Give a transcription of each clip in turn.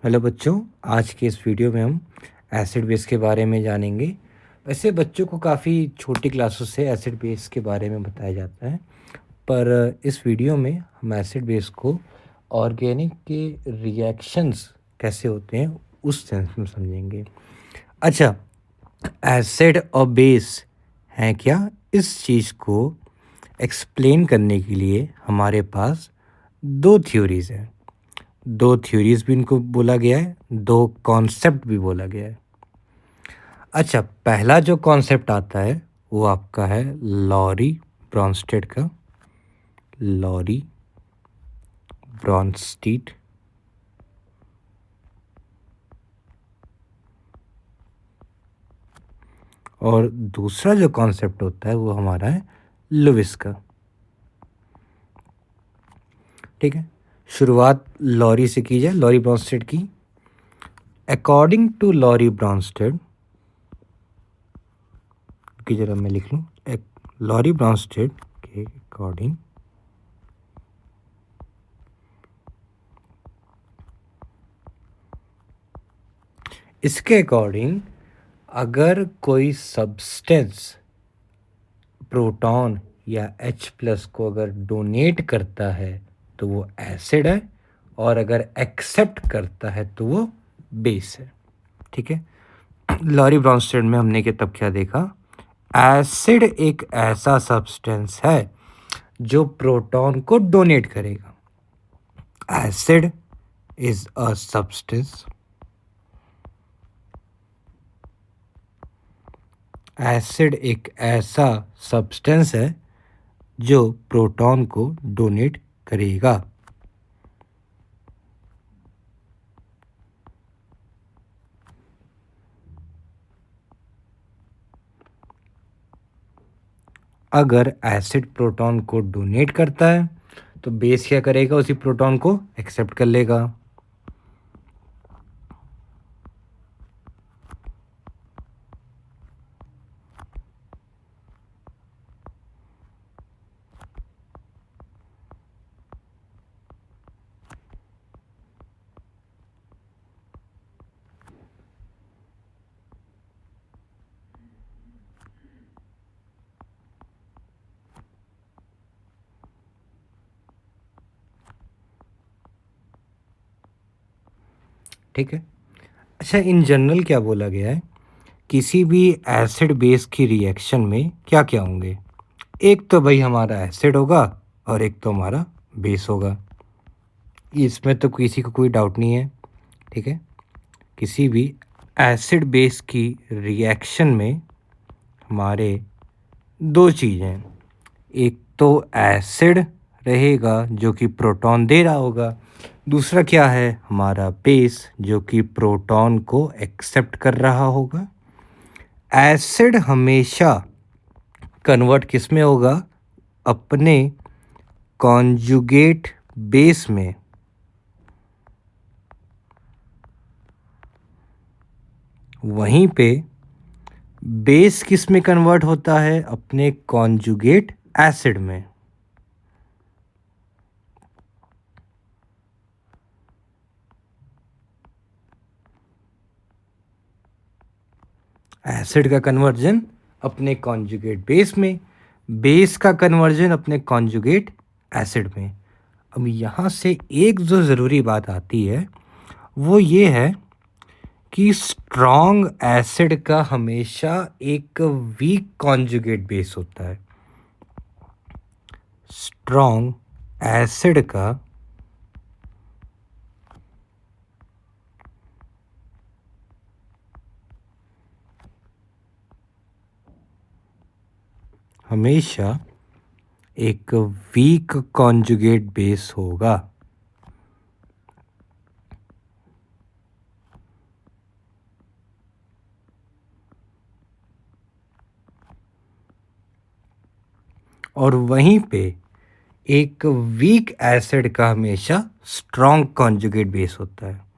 Hello बच्चों, आज के इस वीडियो में हम एसिड बेस के बारे में जानेंगे। वैसे बच्चों को काफ़ी छोटी क्लासों से एसिड बेस के बारे में बताया जाता है, पर इस वीडियो में हम एसिड बेस को ऑर्गेनिक के रिएक्शंस कैसे होते हैं उस सेंस में समझेंगे। अच्छा, एसिड और बेस हैं क्या? इस चीज़ को एक्सप्लेन करने के लिए हमारे पास दो थ्योरीज़ हैं। दो थ्योरीज भी इनको बोला गया है, दो कॉन्सेप्ट भी बोला गया है। अच्छा, पहला जो कॉन्सेप्ट आता है वो आपका है लॉरी ब्रॉन्स्टेड का। लॉरी ब्रॉन्स्टीड। और दूसरा जो कॉन्सेप्ट होता है वो हमारा है लुइस का। ठीक है, शुरुआत लॉरी से की जाए, लॉरी ब्रॉन्स्टेड की। अकॉर्डिंग टू लॉरी ब्रॉन्स्टेड की जरा मैं लिख लूँ, लॉरी ब्रॉन्स्टेड के अकॉर्डिंग इसके अकॉर्डिंग अगर कोई सब्सटेंस प्रोटॉन या H+ को अगर डोनेट करता है तो वो एसिड है, और अगर एक्सेप्ट करता है तो वो बेस है। ठीक है, लॉरी ब्रॉन्स्टेड में हमने के तब क्या देखा, एसिड एक ऐसा सब्सटेंस है जो प्रोटॉन को डोनेट करेगा। Acid is a substance, acid एक ऐसा सब्सटेंस है जो प्रोटॉन को डोनेट करेगा। अगर एसिड प्रोटॉन को डोनेट करता है तो बेस क्या करेगा, उसी प्रोटॉन को एक्सेप्ट कर लेगा। ठीक है, अच्छा, इन जनरल क्या बोला गया है, किसी भी एसिड बेस की रिएक्शन में क्या क्या होंगे, एक तो भाई हमारा एसिड होगा और एक तो हमारा बेस होगा। इसमें तो किसी को कोई डाउट नहीं है। ठीक है, किसी भी एसिड बेस की रिएक्शन में हमारे दो चीज़ें हैं, एक तो एसिड रहेगा जो कि प्रोटॉन दे रहा होगा, दूसरा क्या है, हमारा बेस जो कि प्रोटॉन को एक्सेप्ट कर रहा होगा। एसिड हमेशा कन्वर्ट किस में होगा, अपने कॉन्जुगेट बेस में। वहीं पे बेस किस में कन्वर्ट होता है, अपने कॉन्जुगेट एसिड में। एसिड का कन्वर्जन अपने कॉन्जुगेट बेस में, बेस का कन्वर्जन अपने कॉन्जुगेट एसिड में। अब यहाँ से एक जो ज़रूरी बात आती है वो ये है कि स्ट्रॉन्ग एसिड का हमेशा एक वीक कॉन्जुगेट बेस होता है। स्ट्रॉन्ग एसिड का हमेशा एक वीक कॉन्जुगेट बेस होगा। और वहीं पे एक वीक एसिड का हमेशा स्ट्रॉन्ग कॉन्जुगेट बेस होता है।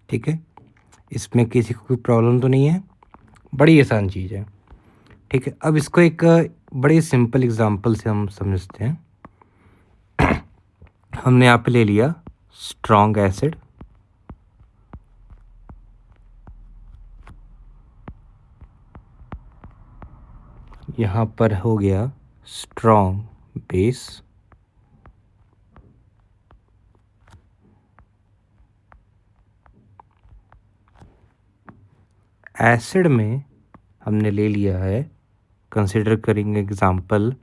ठीक है, इसमें किसी को कोई प्रॉब्लम तो नहीं है, बड़ी आसान चीज़ है। ठीक है, अब इसको एक बड़ी सिंपल एग्जांपल से हम समझते हैं। हमने यहाँ पे ले लिया स्ट्रॉन्ग एसिड, यहाँ पर हो गया स्ट्रॉन्ग बेस, एसिड में हमने ले लिया है, कंसिडर करेंगे एग्जांपल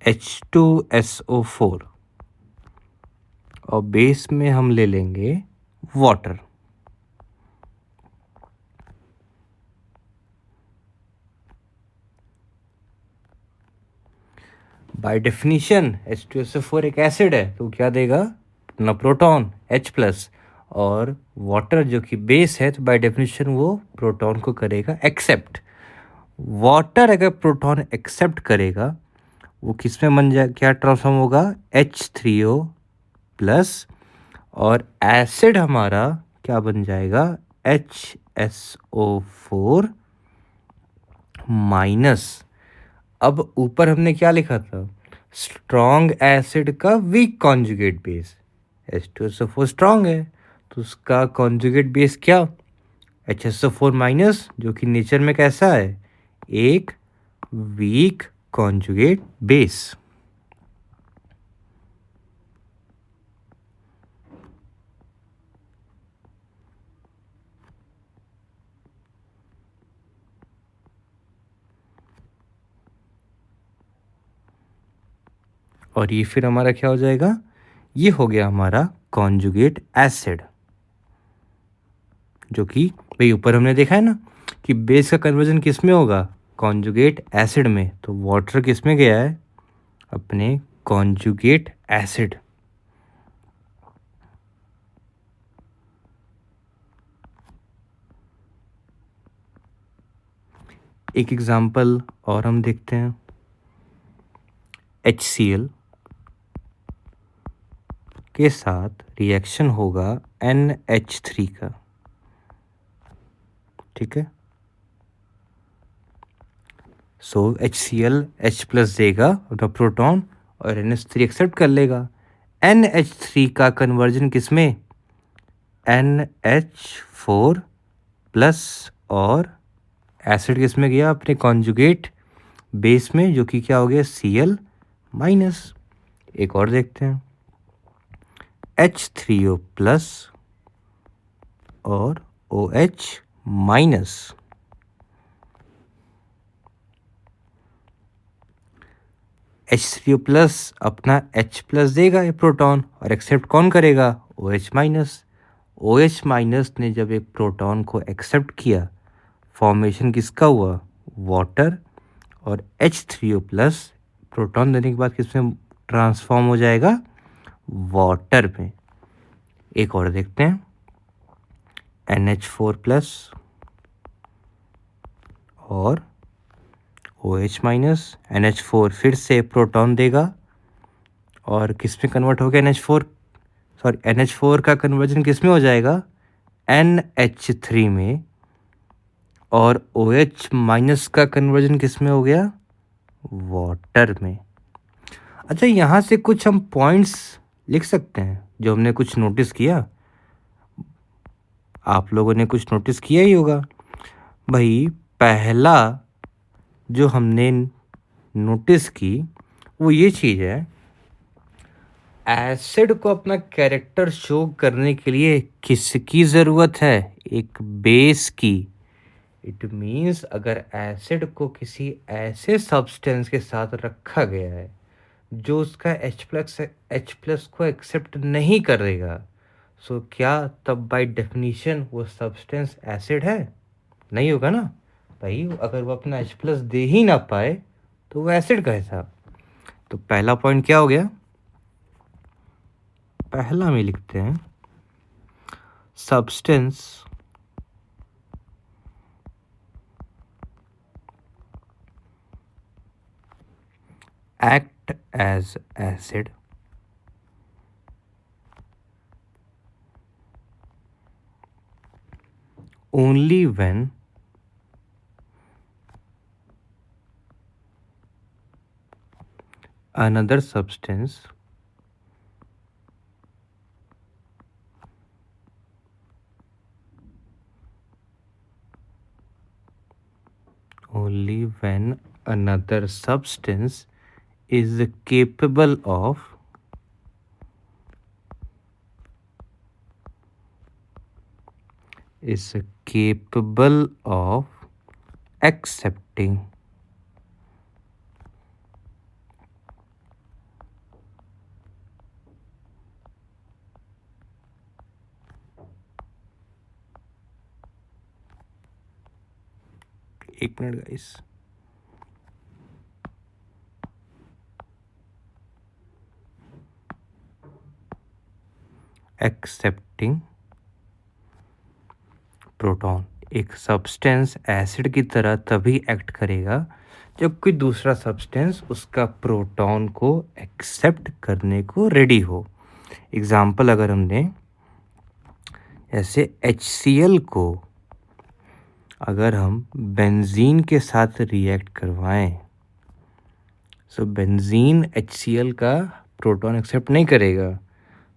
H2SO4, और बेस में हम ले लेंगे वाटर। बाय डेफिनेशन H2SO4 एक एसिड है, तो क्या देगा अपना प्रोटॉन H+, और वाटर जो कि बेस है तो बाय डेफिनेशन वो प्रोटॉन को करेगा एक्सेप्ट। वाटर अगर प्रोटॉन एक्सेप्ट करेगा वो किस में बन जाए, क्या ट्रांसफॉर्म होगा, H3O+, और एसिड हमारा क्या बन जाएगा, HSO4-। अब ऊपर हमने क्या लिखा था, स्ट्रॉन्ग एसिड का weak conjugate base, H2SO4 strong है तो उसका कॉन्जुगेट बेस क्या, HSO4-, जो कि नेचर में कैसा है, एक वीक कॉन्जुगेट बेस। और ये फिर हमारा क्या हो जाएगा, ये हो गया हमारा कॉन्जुगेट एसिड, जो कि भाई ऊपर हमने देखा है ना कि बेस का कन्वर्जन किस में होगा, कॉन्जुगेट एसिड में, तो वाटर किस में गया है, अपने कॉन्जुगेट एसिड। एक एग्जांपल और हम देखते हैं, HCl के साथ रिएक्शन होगा NH3 का, ठीक है। सो HCl H+ देगा अपना प्रोटॉन और NH3 एक्सेप्ट कर लेगा। NH3 का कन्वर्जन किस में, NH4+, और एसिड किस में गया, अपने कॉन्जुगेट बेस में, जो कि क्या हो गया, Cl-। एक और देखते हैं, H3O+ और OH-। H3O+ अपना H+ देगा ये प्रोटॉन और एक्सेप्ट कौन करेगा, OH-। OH- ने जब एक प्रोटॉन को एक्सेप्ट किया, फॉर्मेशन किसका हुआ, वाटर, और H3O+ प्रोटॉन देने के बाद किसमें ट्रांसफॉर्म हो जाएगा, वाटर में। एक और देखते हैं, NH4+ और OH-। NH4 फिर से प्रोटॉन देगा और किस में कन्वर्ट हो गया, NH4 का कन्वर्जन किस में हो जाएगा, NH3 में, और OH- का कन्वर्जन किस में हो गया, वाटर में। अच्छा, यहाँ से कुछ हम पॉइंट्स लिख सकते हैं जो हमने कुछ नोटिस किया, आप लोगों ने कुछ नोटिस किया ही होगा। भाई पहला जो हमने नोटिस की वो ये चीज़ है, एसिड को अपना कैरेक्टर शो करने के लिए किसकी ज़रूरत है, एक बेस की। इट मीन्स अगर एसिड को किसी ऐसे सब्सटेंस के साथ रखा गया है जो उसका H+ को एक्सेप्ट नहीं करेगा, सो क्या तब बाय डेफिनेशन वो सब्सटेंस एसिड है, नहीं होगा ना भाई। अगर वो अपना H+ दे ही ना पाए तो वो एसिड का हिसाब। तो पहला पॉइंट क्या हो गया, पहला में लिखते हैं, substance act as acid only when another substance is capable of accepting एक मिनट गाइस एक्सेप्टिंग प्रोटॉन। एक सब्सटेंस एसिड की तरह तभी एक्ट करेगा जब कोई दूसरा सब्सटेंस उसका प्रोटॉन को एक्सेप्ट करने को रेडी हो। एग्जाम्पल अगर हम दें, जैसे HCl को अगर हम बेंजीन के साथ रिएक्ट करवाएं, सो बेंजीन HCl का प्रोटॉन एक्सेप्ट नहीं करेगा।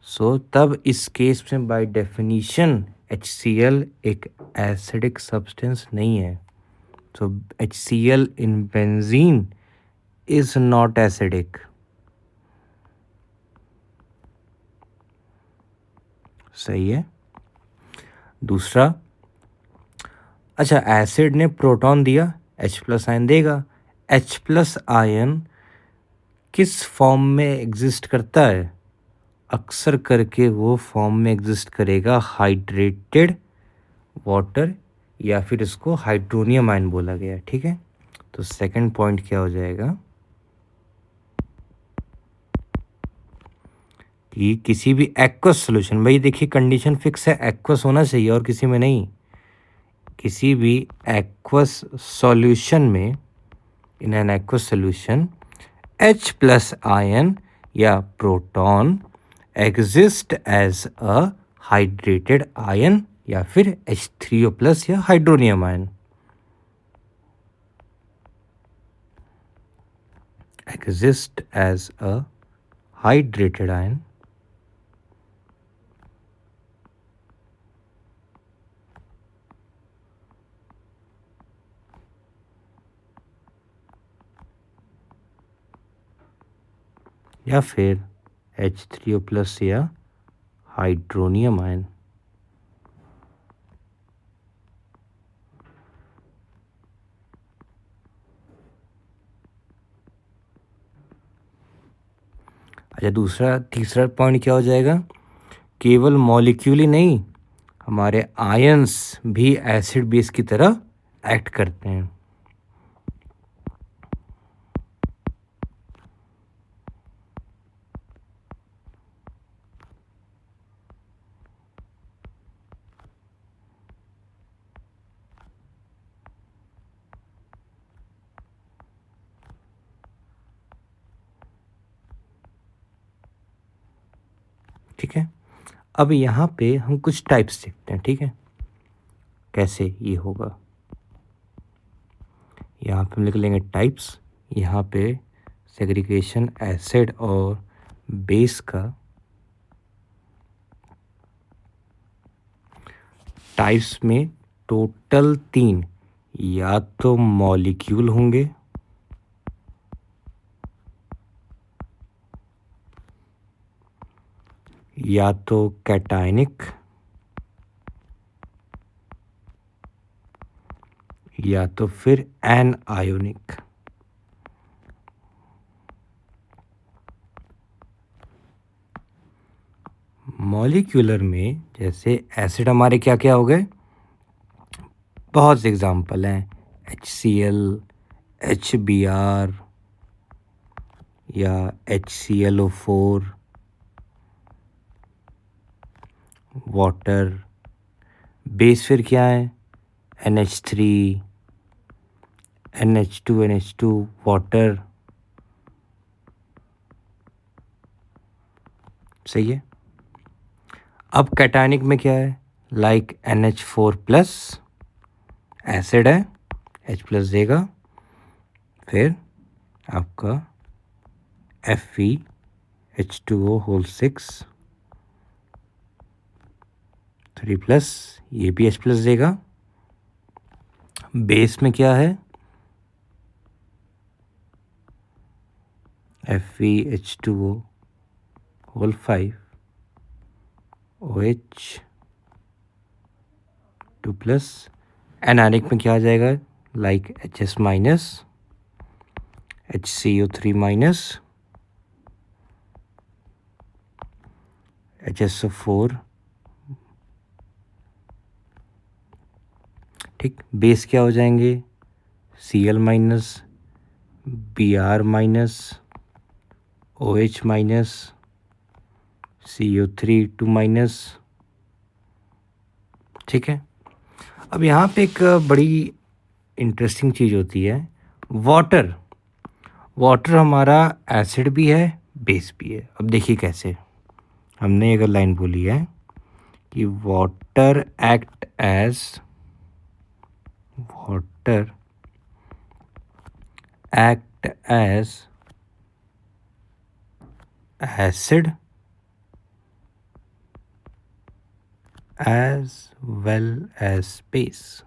सो तब इस केस में बाय डेफिनीशन HCl एक एसिडिक सब्सटेंस नहीं है। सो HCl in benzene is not acidic. सही है। दूसरा, अच्छा एसिड ने प्रोटॉन दिया, H+ आयन देगा। H+ आयन किस फॉर्म में एग्जिस्ट करता है? अक्सर करके वो फॉर्म में एग्जिस्ट करेगा हाइड्रेटेड वाटर, या फिर इसको हाइड्रोनियम आयन बोला गया। ठीक है, तो सेकंड पॉइंट क्या हो जाएगा कि किसी भी एक्वस सॉल्यूशन, भाई देखिए कंडीशन फिक्स है, एक्वस होना चाहिए और किसी में नहीं। किसी भी एक्वस सॉल्यूशन में, in an aqueous solution H+ ion या proton exist as a hydrated ion या फिर H3O+ या hydronium ion. Exist as a hydrated ion या फिर H3O+ या हाइड्रोनियम आयन। अच्छा, तीसरा पॉइंट क्या हो जाएगा? केवल मॉलिक्यूल ही नहीं, हमारे आयंस भी एसिड बेस की तरह एक्ट करते हैं। ठीक है, अब यहाँ पे हम कुछ टाइप्स देखते हैं। ठीक है, कैसे ये होगा, यहाँ पे हम लिख लेंगे टाइप्स। यहाँ पे सेग्रीगेशन एसिड और बेस का टाइप्स में टोटल 3 या तो मॉलिक्यूल होंगे, या तो कैटायनिक, या तो फिर एनायोनिक। मॉलिक्यूलर में जैसे एसिड हमारे क्या क्या हो गए, बहुत से एग्जाम्पल हैं, HCl, HBr या HClO4, वाटर। बेस फिर क्या है, NH3, NH2 वाटर। सही है। अब कैटायनिक में क्या है, लाइक NH4+, एसिड है, H+ देगा, फिर आपका FeH2O होल 6 3+, ये भी H+ देगा। बेस में क्या है, FeH2O होल 5 OH 2+। एनायनिक में क्या आ जाएगा, लाइक HS-, HCO3-, HSO4। ठीक, बेस क्या हो जाएंगे, Cl-, Br-, OH-, CO3 2-। ठीक है, अब यहाँ पे एक बड़ी इंटरेस्टिंग चीज़ होती है, वाटर। वाटर हमारा एसिड भी है, बेस भी है। अब देखिए कैसे, हमने अगर लाइन बोली है कि water act as acid as well as base.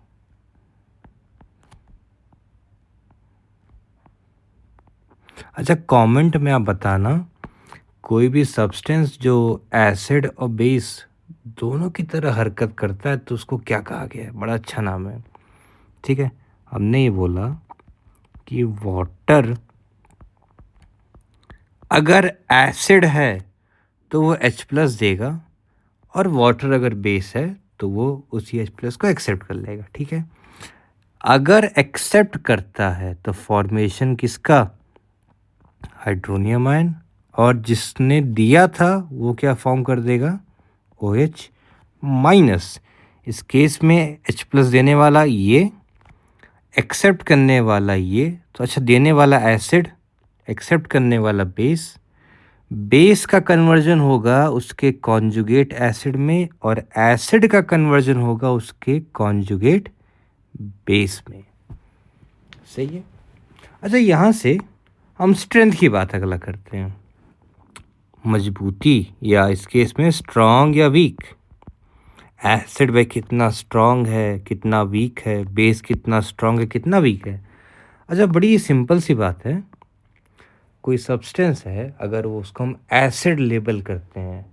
अच्छा, कमेंट में आप बताना, कोई भी सब्सटेंस जो एसिड और बेस दोनों की तरह हरकत करता है तो उसको क्या कहा गया है। बड़ा अच्छा नाम है। ठीक है, हमने ये बोला कि वाटर अगर एसिड है तो वो H+ देगा, और वाटर अगर बेस है तो वो उसी H+ को एक्सेप्ट कर लेगा। ठीक है, अगर एक्सेप्ट करता है तो फॉर्मेशन किसका, हाइड्रोनियम आयन, और जिसने दिया था वो क्या फॉर्म कर देगा, OH-। इस केस में H+ देने वाला ये, एक्सेप्ट करने वाला ये, तो अच्छा देने वाला एसिड, एक्सेप्ट करने वाला बेस। बेस का कन्वर्जन होगा उसके कॉन्जुगेट एसिड में, और एसिड का कन्वर्जन होगा उसके कॉन्जुगेट बेस में। सही है। अच्छा, यहाँ से हम स्ट्रेंथ की बात अगला करते हैं, मजबूती, या इस केस में स्ट्रॉन्ग या वीक। एसिड भाई कितना स्ट्रॉन्ग है, कितना वीक है, बेस कितना स्ट्रॉन्ग है, कितना वीक है। अच्छा, बड़ी सिंपल सी बात है, कोई सब्सटेंस है, अगर वो उसको हम एसिड लेबल करते हैं,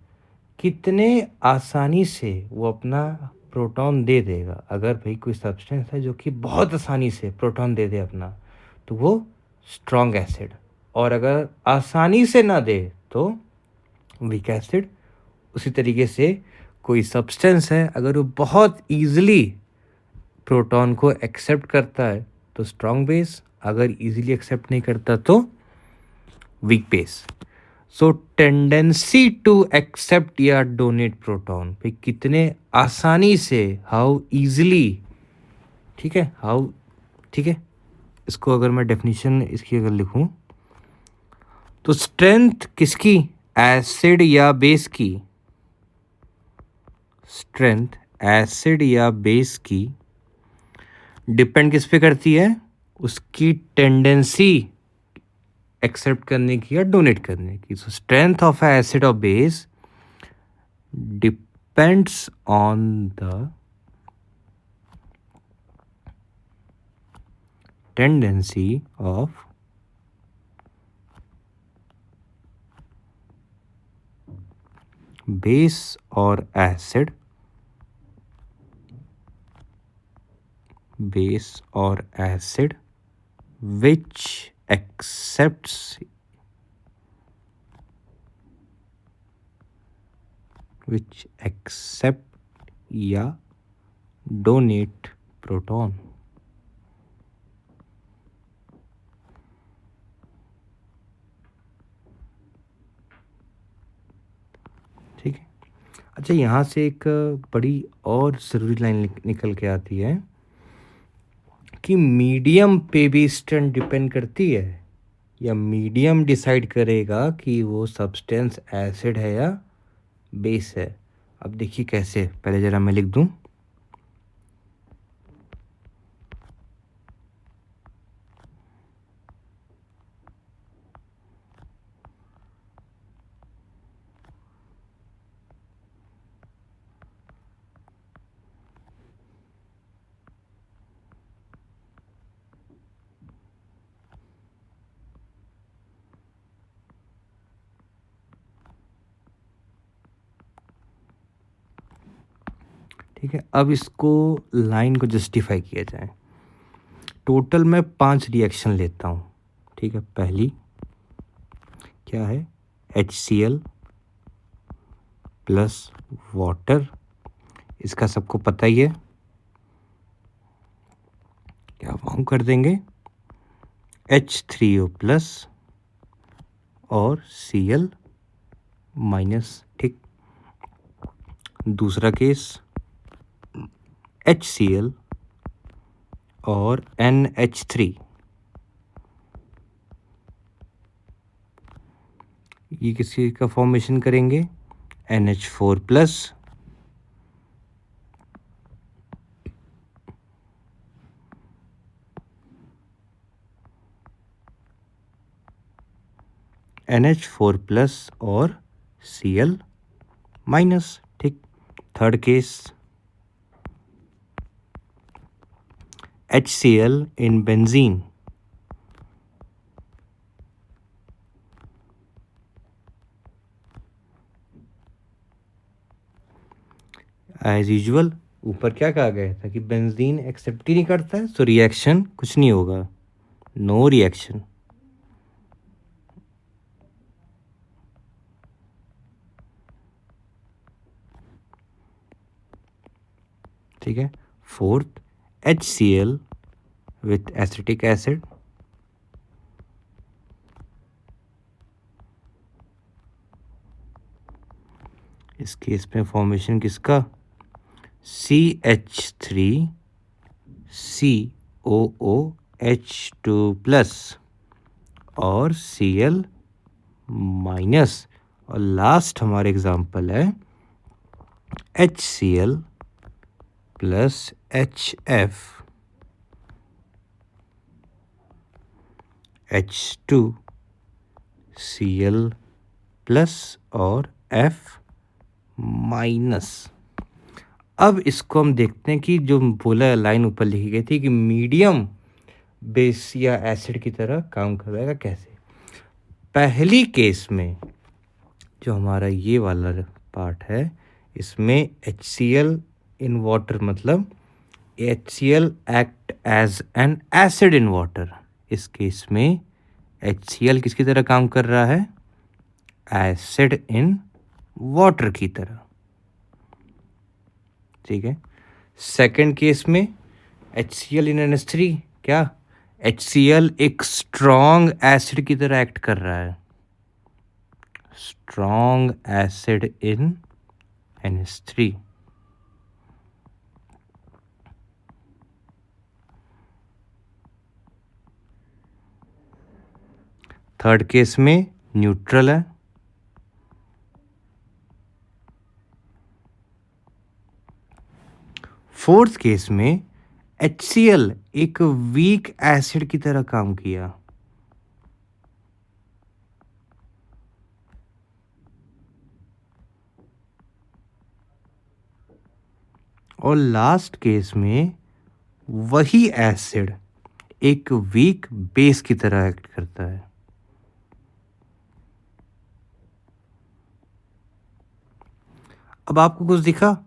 कितने आसानी से वो अपना प्रोटॉन दे देगा। अगर भाई कोई सब्सटेंस है जो कि बहुत आसानी से प्रोटॉन दे दे अपना, तो वो स्ट्रॉन्ग एसिड, और अगर आसानी से ना दे तो वीक एसिड। उसी तरीके से कोई सब्सटेंस है, अगर वो बहुत ईजिली प्रोटॉन को एक्सेप्ट करता है तो स्ट्रॉन्ग बेस, अगर ईजिली एक्सेप्ट नहीं करता तो weak base. So tendency to accept या डोनेट प्रोटॉन, भाई कितने आसानी से, हाउ ईजिली। ठीक है, हाउ, ठीक है, इसको अगर मैं डेफिनेशन इसकी अगर लिखूं तो स्ट्रेंथ किसकी, एसिड या बेस की, स्ट्रेंथ एसिड या बेस की डिपेंड किस पे करती है, उसकी टेंडेंसी एक्सेप्ट करने की या डोनेट करने की। सो स्ट्रेंथ ऑफ एसिड और base depends on the tendency of base or acid which accepts या donate proton। ठीक है। अच्छा, यहाँ से एक बड़ी और ज़रूरी लाइन निकल के आती है कि मीडियम पे भी स्ट्रेंथ डिपेंड करती है, या मीडियम डिसाइड करेगा कि वो सब्सटेंस एसिड है या बेस है। अब देखिए कैसे, पहले ज़रा मैं लिख दूं, ठीक है, अब इसको लाइन को जस्टिफाई किया जाए। टोटल मैं 5 रिएक्शन लेता हूँ। ठीक है, पहली क्या है, HCl प्लस वाटर, इसका सबको पता ही है, क्या फॉर्म कर देंगे, H3O प्लस और Cl माइनस। ठीक, दूसरा केस HCl और NH3, ये किसी का फॉर्मेशन करेंगे, NH4 प्लस NH4 प्लस और Cl माइनस। ठीक, third case HCl in benzene, as usual ऊपर क्या कहा गया था कि बेंजीन एक्सेप्ट ही नहीं करता है, तो रिएक्शन कुछ नहीं होगा, नो रिएक्शन। ठीक है, fourth HCl with acetic acid, इस केस में फॉर्मेशन किसका, CH3COOH2 प्लस और Cl माइनस, और लास्ट हमारा एग्जांपल है HCl plus HF H2 Cl plus और F माइनस। अब इसको हम देखते हैं कि जो बोला लाइन ऊपर लिखी गई थी कि मीडियम बेस या एसिड की तरह काम करेगा कैसे। पहली केस में जो हमारा ये वाला पार्ट है, इसमें HCl इन वाटर, मतलब HCl act as an acid in water. इस केस में HCl किसकी तरह काम कर रहा है, एसिड इन वाटर की तरह। ठीक है, सेकंड केस में HCl इन NH3, क्या HCl एक स्ट्रॉन्ग एसिड की तरह एक्ट कर रहा है, strong acid in NH3। Third case में न्यूट्रल है। फोर्थ केस में HCl एक वीक एसिड की तरह काम किया, और लास्ट केस में वही एसिड एक वीक बेस की तरह एक्ट करता है। अब आपको कुछ दिखा,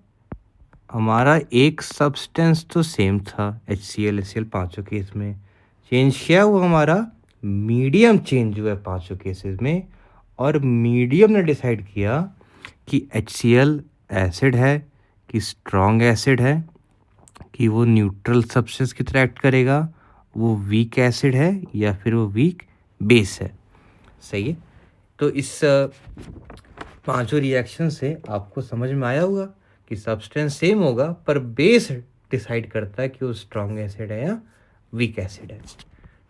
हमारा एक सब्सटेंस तो सेम था, HCl पांचों केस में। चेंज क्या हुआ, हमारा मीडियम चेंज हुआ है पांचों केसेस में, और मीडियम ने डिसाइड किया कि HCl एसिड है कि स्ट्रॉन्ग एसिड है, कि वो न्यूट्रल सब्सटेंस की तरह एक्ट करेगा, वो वीक एसिड है या फिर वो वीक बेस है। सही है, तो इस पांचों रिएक्शन से आपको समझ में आया होगा कि सब्सटेंस सेम होगा पर बेस डिसाइड करता है कि वो स्ट्रॉन्ग एसिड है या वीक एसिड है।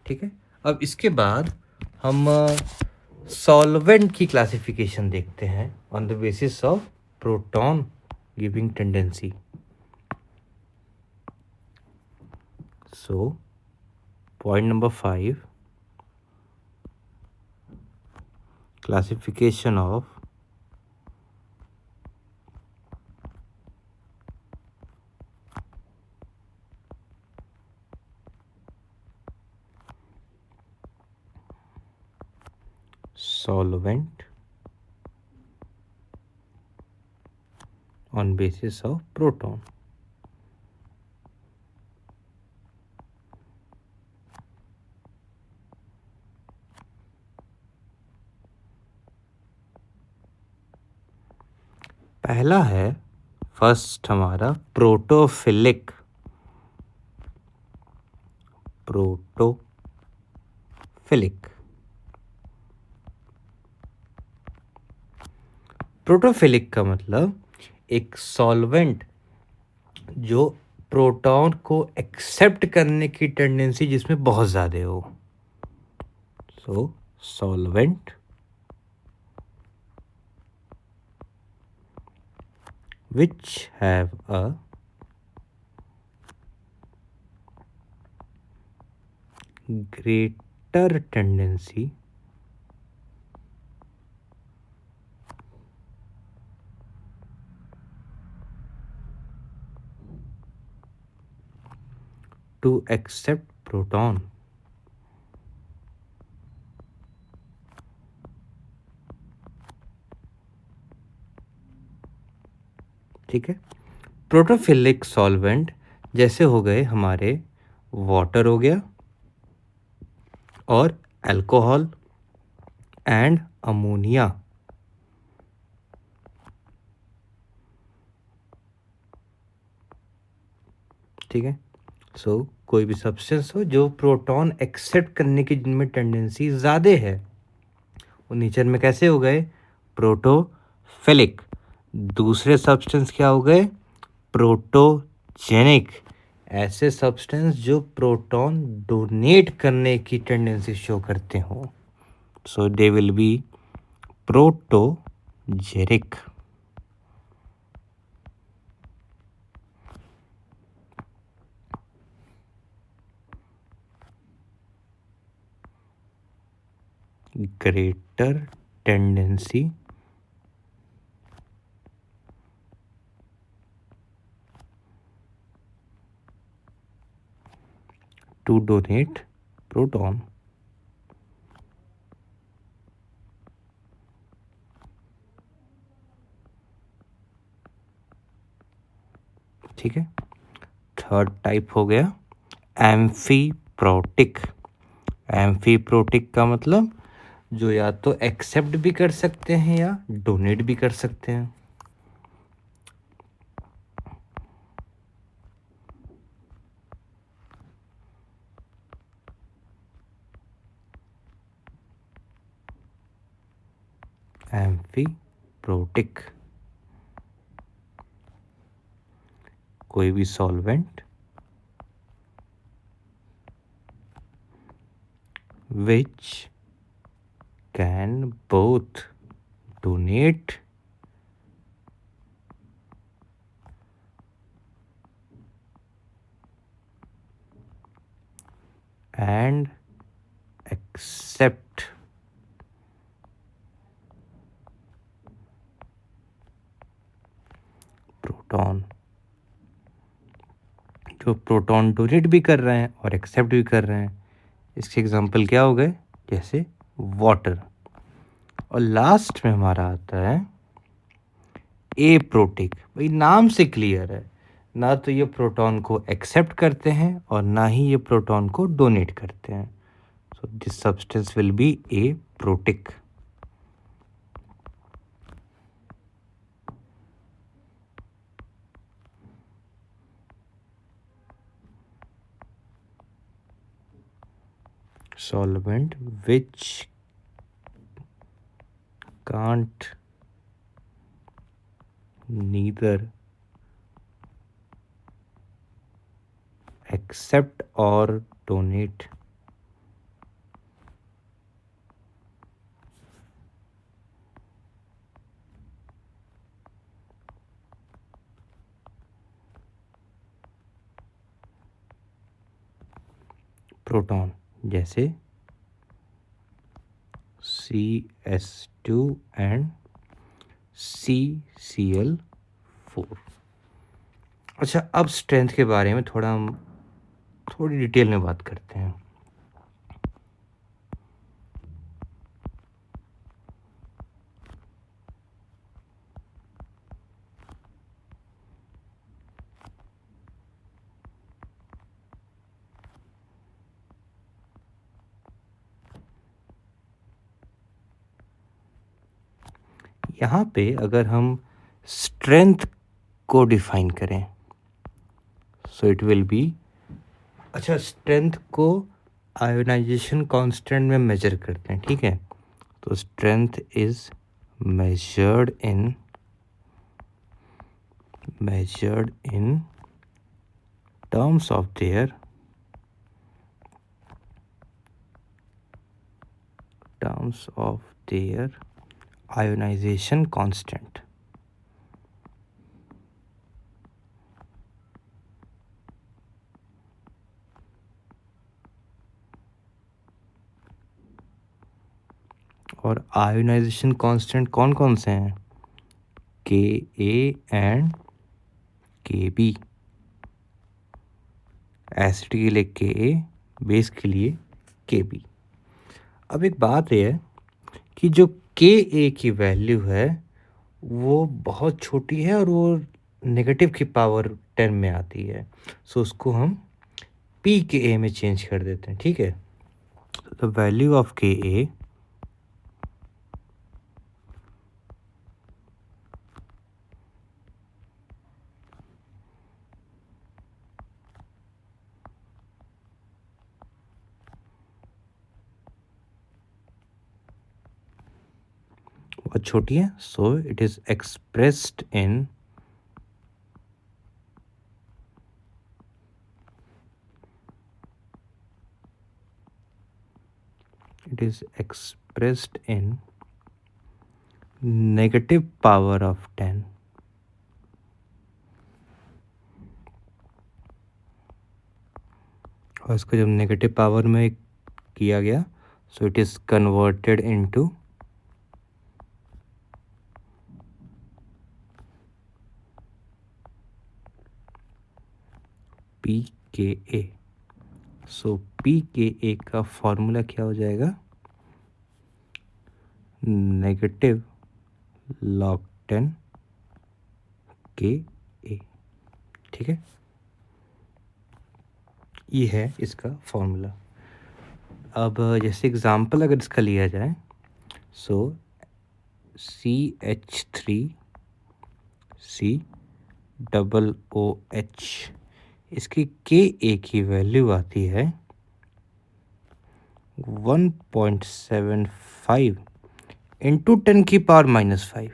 ठीक है, अब इसके बाद हम सॉल्वेंट की क्लासिफिकेशन देखते हैं on the basis of proton giving tendency. So point number 5, classification of solvent on basis of proton। पहला है फर्स्ट हमारा प्रोटोफिलिक। प्रोटोफिलिक का मतलब एक सॉल्वेंट जो प्रोटॉन को एक्सेप्ट करने की टेंडेंसी जिसमें बहुत ज़्यादा हो। सो solvent which have a greater tendency to accept proton। ठीक है, प्रोटोफिलिक सॉल्वेंट जैसे हो गए हमारे वाटर हो गया और अल्कोहल एंड अमोनिया। ठीक है, सो कोई भी सब्सटेंस हो जो प्रोटॉन एक्सेप्ट करने की जिनमें टेंडेंसी ज़्यादा है वो नेचर में कैसे हो गए, प्रोटोफिलिक। दूसरे सब्सटेंस क्या हो गए, प्रोटोजेनिक। ऐसे सब्सटेंस जो प्रोटॉन डोनेट करने की टेंडेंसी शो करते हो, so they will be protogenic. greater tendency to donate proton। ठीक है, थर्ड टाइप हो गया एम्फीप्रोटिक। एम्फीप्रोटिक का मतलब जो या तो एक्सेप्ट भी कर सकते हैं या डोनेट भी कर सकते हैं। एम्फीप्रोटिक कोई भी solvent which can both donate and accept proton. जो प्रोटॉन डोनेट भी कर रहे हैं और एक्सेप्ट भी कर रहे हैं, इसके एग्जांपल क्या हो गए, जैसे वाटर। और लास्ट में हमारा आता है एप्रोटिक। भाई नाम से क्लियर है, ना तो ये प्रोटॉन को एक्सेप्ट करते हैं और ना ही ये प्रोटॉन को डोनेट करते हैं। So this substance will be aprotic. Solvent which can't neither accept or donate proton, जैसे CS2 एंड CCl4। अच्छा, अब स्ट्रेंथ के बारे में थोड़ी डिटेल में बात करते हैं। यहाँ पे अगर हम स्ट्रेंथ को डिफाइन करें, सो इट विल बी, अच्छा स्ट्रेंथ को आयोनाइजेशन कांस्टेंट में मेजर करते हैं, ठीक है। तो strength is measured in terms of their ionization constant. और आयोनाइजेशन कांस्टेंट कौन कौन से हैं? Ka and Kb। एसिड के लिए Ka, बेस के लिए Kb। अब एक बात यह है कि जो Ka की वैल्यू है वो बहुत छोटी है और वो नेगेटिव की पावर 10 में आती है, सो उसको हम pKa में चेंज कर देते हैं, ठीक है। द वैल्यू ऑफ Ka बहुत छोटी है, so it is expressed in negative power of 10, और इसको जब नेगेटिव पावर में किया गया, so it is converted into pKa। So pKa का फॉर्मूला क्या हो जाएगा? नेगेटिव log 10 Ka, ठीक है। ये है इसका फॉर्मूला। अब जैसे एग्जांपल अगर इसका लिया जाए, सो CH3COOH, इसकी Ka की वैल्यू आती है 1.75 इंटू 10⁻⁻5।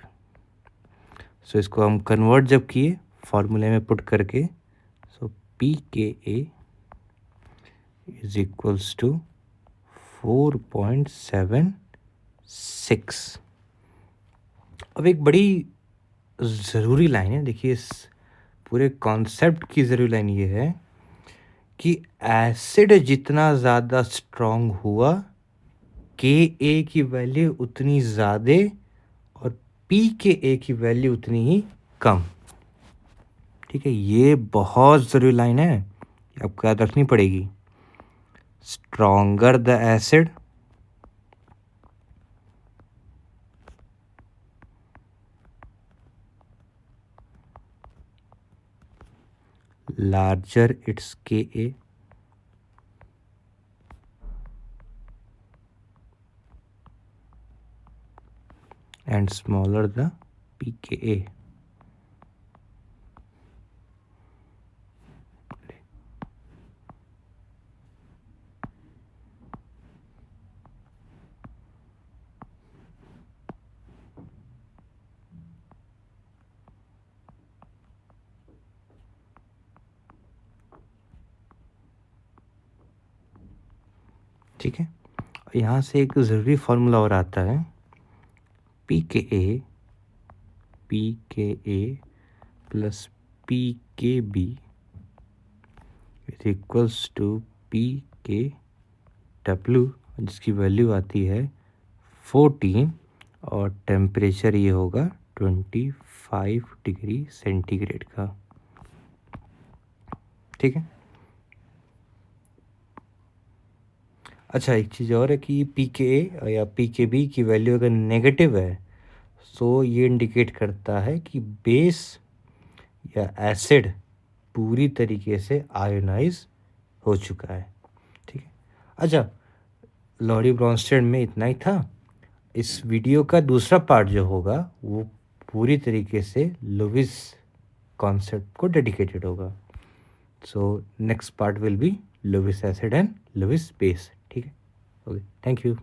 सो इसको हम कन्वर्ट जब किए फॉर्मूले में पुट करके, सो pKa इज इक्वल्स टू 4.76। अब एक बड़ी ज़रूरी लाइन है, देखिए इस पूरे कॉन्सेप्ट की ज़रूरी लाइन ये है कि एसिड जितना ज़्यादा स्ट्रॉन्ग हुआ, Ka की वैल्यू उतनी ज़्यादा और pKa की वैल्यू उतनी ही कम, ठीक है। ये बहुत ज़रूरी लाइन है, आपको याद रखनी पड़ेगी। Stronger the acid, larger its Ka, and smaller the pKa। ठीक है। यहाँ से एक ज़रूरी फार्मूला और आता है, pKa plus pKb is equals to pKw, जिसकी वैल्यू आती है 14 और टेम्परेचर ये होगा 25 डिग्री सेंटीग्रेड का, ठीक है। अच्छा एक चीज़ और है कि pKa या pKb की वैल्यू अगर नेगेटिव है, सो ये इंडिकेट करता है कि बेस या एसिड पूरी तरीके से आयोनाइज हो चुका है, ठीक है। अच्छा, लॉरी ब्रॉन्स्टेड में इतना ही था। इस वीडियो का दूसरा पार्ट जो होगा वो पूरी तरीके से लुईस कॉन्सेप्ट को डेडिकेटेड होगा। So next part will be Lewis acid and Lewis base. ठीक है, ओके, थैंक यू।